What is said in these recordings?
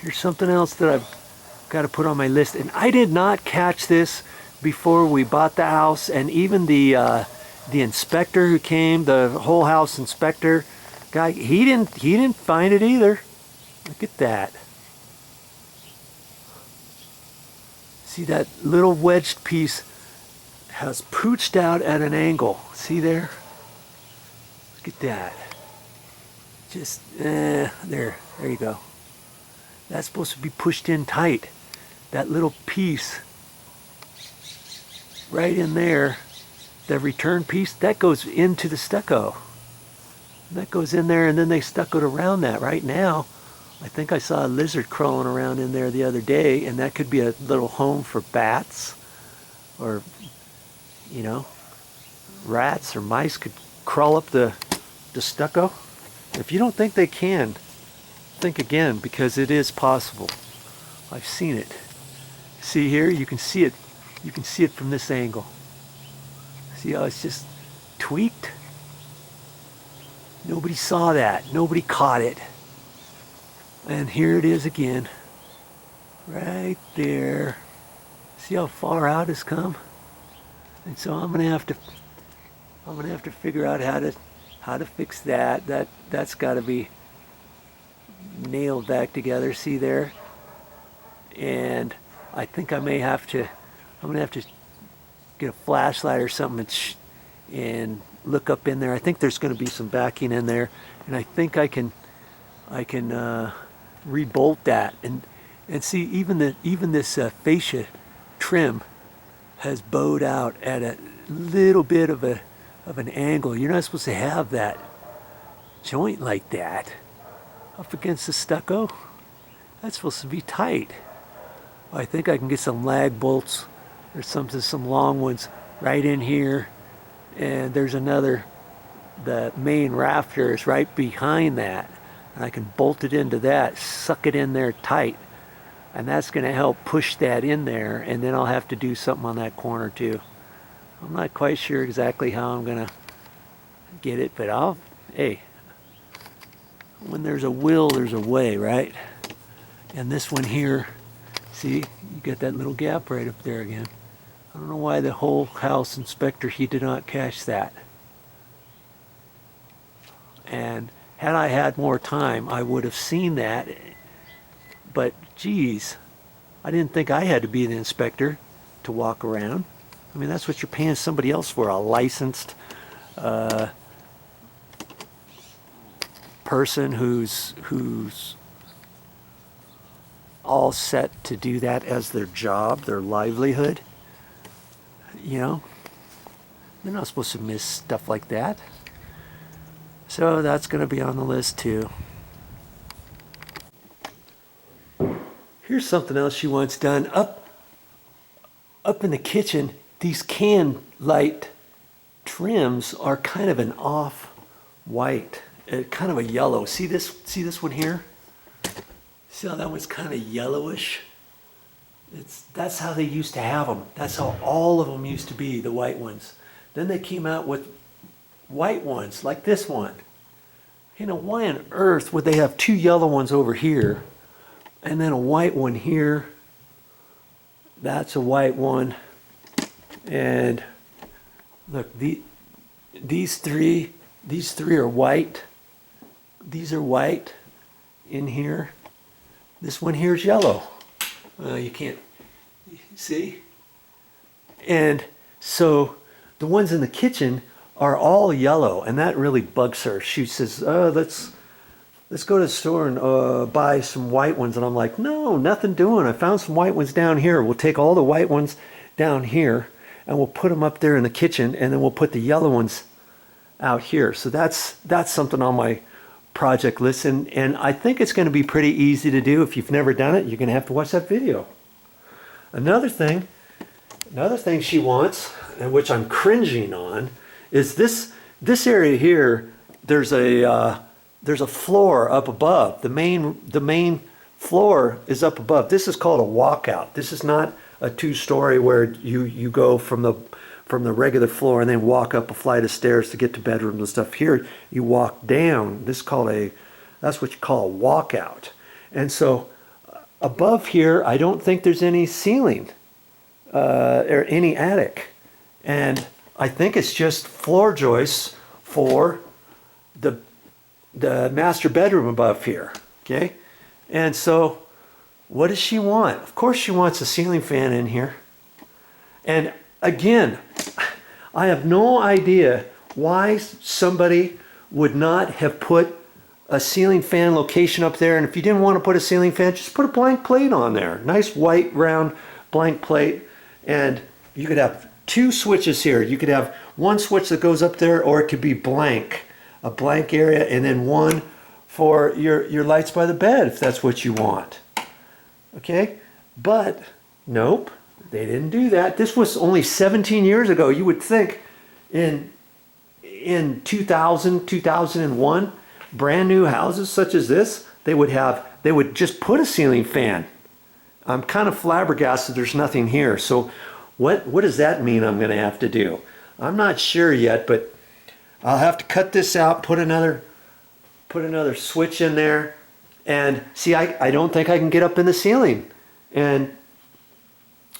Here's something else that I've got to put on my list. And I did not catch this before we bought the house, and even the inspector who came, the whole house inspector guy, he didn't find it either. Look at that. See, that little wedged piece has pooched out at an angle. See there? Look at that. Just, there you go. That's supposed to be pushed in tight. That little piece right in there, the return piece, that goes into the stucco. That goes in there, and then they stuccoed around that. Right now, I think I saw a lizard crawling around in there the other day, and that could be a little home for bats, or, you know, rats or mice could crawl up the stucco. If you don't think they can, think again, because it is possible. I've seen it. See here, you can see it. You can see it from this angle. See how it's just tweaked? Nobody saw that. Nobody caught it. And here it is again. Right there. See how far out it's come? And so I'm gonna have to figure out how to fix that. That's gotta be nailed back together. See there? And I think I'm gonna have to get a flashlight or something and look up in there. I think there's going to be some backing in there, and I think I can rebolt that and see, even this fascia trim has bowed out at a little bit of an angle. You're not supposed to have that joint like that up against the stucco. That's supposed to be tight. I think I can get some lag bolts or some long ones right in here, and there's another, the main rafter is right behind that, and I can bolt it into that, suck it in there tight, and that's going to help push that in there. And then I'll have to do something on that corner too. I'm not quite sure exactly how I'm going to get it, but hey, when there's a will, there's a way, right? And this one here, see, you get that little gap right up there again. I don't know why the whole house inspector, he did not catch that. And had I had more time, I would have seen that. But geez, I didn't think I had to be the inspector to walk around. I mean, that's what you're paying somebody else for, a licensed person who's all set to do that as their job, their livelihood. You know, they're not supposed to miss stuff like that. So that's going to be on the list too. Here's something else she wants done. Up in the kitchen, these can light trims are kind of an off-white, kind of a yellow. See this one here? See how that one's kind of yellowish? That's how they used to have them. That's how all of them used to be, the white ones. Then they came out with white ones, like this one. You know, why on earth would they have two yellow ones over here and then a white one here? That's a white one. And look, these three are white. These are white in here. This one here is yellow. You can't see. And so the ones in the kitchen are all yellow, and that really bugs her. She says, let's go to the store and buy some white ones. And I'm like, no, nothing doing. I found some white ones down here. We'll take all the white ones down here and we'll put them up there in the kitchen, and then we'll put the yellow ones out here. So that's something on my project list, and I think it's going to be pretty easy to do. If you've never done it, you're going to have to watch that video. Another thing she wants, and which I'm cringing on, is this area here. There's a floor up above. The main floor is up above. This is called a walkout. This is not a two-story where you go from the regular floor and then walk up a flight of stairs to get to bedrooms and stuff. Here you walk down. That's what you call a walkout. And so above here, I don't think there's any ceiling or any attic. And I think it's just floor joists for the master bedroom above here, okay? And so what does she want? Of course she wants a ceiling fan in here. And again, I have no idea why somebody would not have put a ceiling fan location up there. And if you didn't want to put a ceiling fan, just put a blank plate on there. Nice white round blank plate. And you could have two switches here. You could have one switch that goes up there, or it could be blank, a blank area, and then one for your lights by the bed if that's what you want. Okay, but nope, they didn't do that. This was only 17 years ago. You would think in 2000, 2001, brand new houses such as this, they would just put a ceiling fan. I'm kind of flabbergasted there's nothing here. So what does that mean I'm going to have to do? I'm not sure yet, but I'll have to cut this out, put another switch in there. And see, I don't think I can get up in the ceiling. And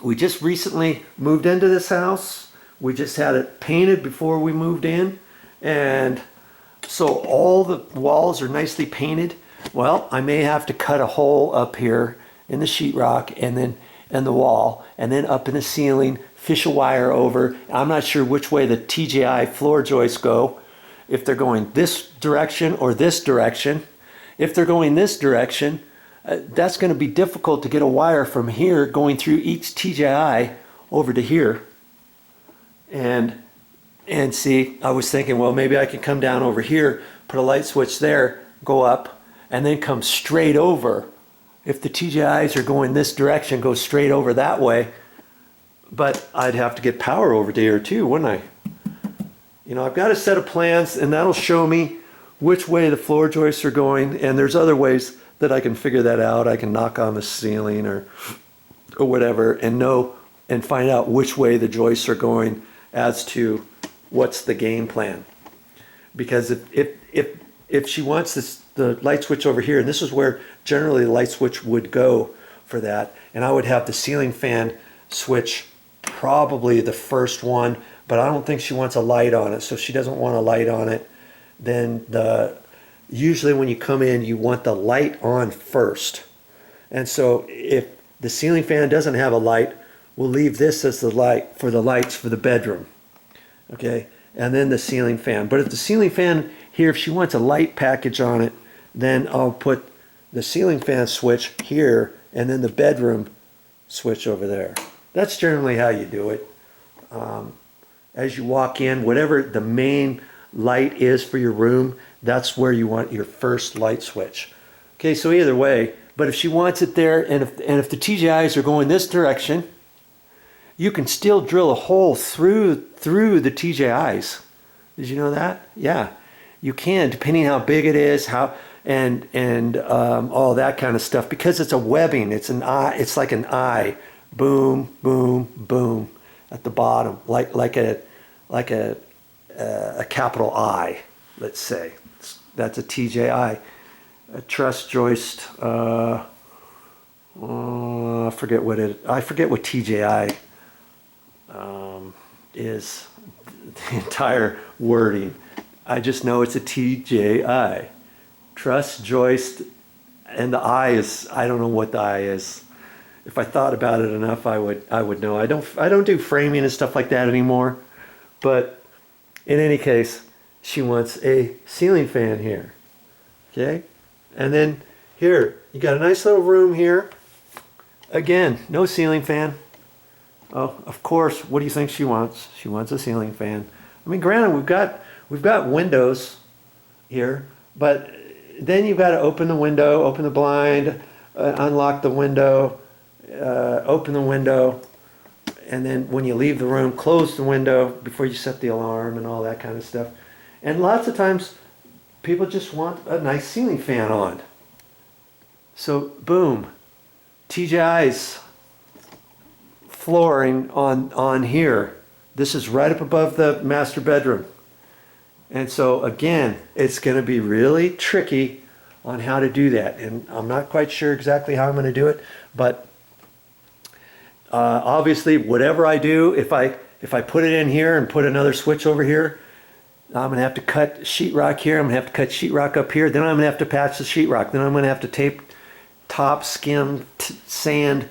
we just recently moved into this house. We just had it painted before we moved in. And so all the walls are nicely painted. Well, I may have to cut a hole up here in the sheetrock and the wall, and then up in the ceiling, fish a wire over. I'm not sure which way the TJI floor joists go, if they're going this direction or this direction. If they're going this direction, that's going to be difficult to get a wire from here going through each TJI over to here. And see, I was thinking, well, maybe I could come down over here, put a light switch there, go up, and then come straight over. If the TJIs are going this direction, go straight over that way. But I'd have to get power over to here too, wouldn't I? You know, I've got a set of plans, and that'll show me which way the floor joists are going. And there's other ways that I can figure that out. I can knock on the ceiling or whatever and find out which way the joists are going as to what's the game plan. Because if she wants the light switch over here, and this is where generally the light switch would go for that, and I would have the ceiling fan switch probably the first one, but I don't think she wants a light on it. So if she doesn't want a light on it, then usually when you come in, you want the light on first. And so if the ceiling fan doesn't have a light, we'll leave this as the light for the lights for the bedroom. Okay, and then the ceiling fan. But if the ceiling fan here, if she wants a light package on it, then I'll put the ceiling fan switch here and then the bedroom switch over there. That's generally how you do it. As you walk in, whatever the main light is for your room, that's where you want your first light switch. Okay, so either way, but if she wants it there, and if the TGIs are going this direction, you can still drill a hole through the TJIs. Did you know that? Yeah, you can, depending how big it is, how and all that kind of stuff, because it's a webbing. It's an eye. It's like an eye. Boom, boom, boom, at the bottom, like a capital I. Let's say that's a TJI, a truss joist. I forget what TJI is. The entire wording. I just know it's a TJI, truss joist, and the I is, I don't know what the I is. If I thought about it enough, I would know. I don't do framing and stuff like that anymore. But in any case, she wants a ceiling fan here. Okay? And then here, you got a nice little room here. Again, no ceiling fan. Oh, of course, what do you think she wants? She wants a ceiling fan. I mean, granted, we've got windows here, but then you've got to open the window, open the blind, unlock the window, open the window, and then when you leave the room, close the window before you set the alarm and all that kind of stuff. And lots of times, people just want a nice ceiling fan on. So, boom, TJI's flooring on here. This is right up above the master bedroom. And so again, it's going to be really tricky on how to do that. And I'm not quite sure exactly how I'm going to do it, but obviously whatever I do, if I put it in here and put another switch over here, I'm going to have to cut sheetrock here. I'm going to have to cut sheetrock up here. Then I'm going to have to patch the sheetrock. Then I'm going to have to tape, top, skim, sand,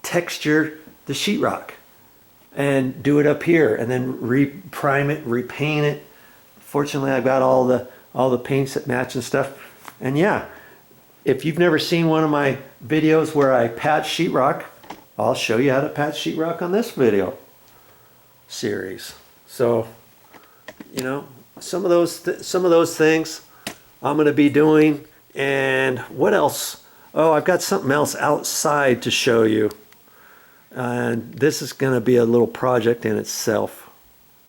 texture the sheetrock and do it up here, and then re-prime it, repaint it. Fortunately, I've got all the paints that match and stuff. And yeah, if you've never seen one of my videos where I patch sheetrock, I'll show you how to patch sheetrock on this video series. So, you know, some of those things I'm going to be doing. And what else? Oh, I've got something else outside to show you. And this is going to be a little project in itself.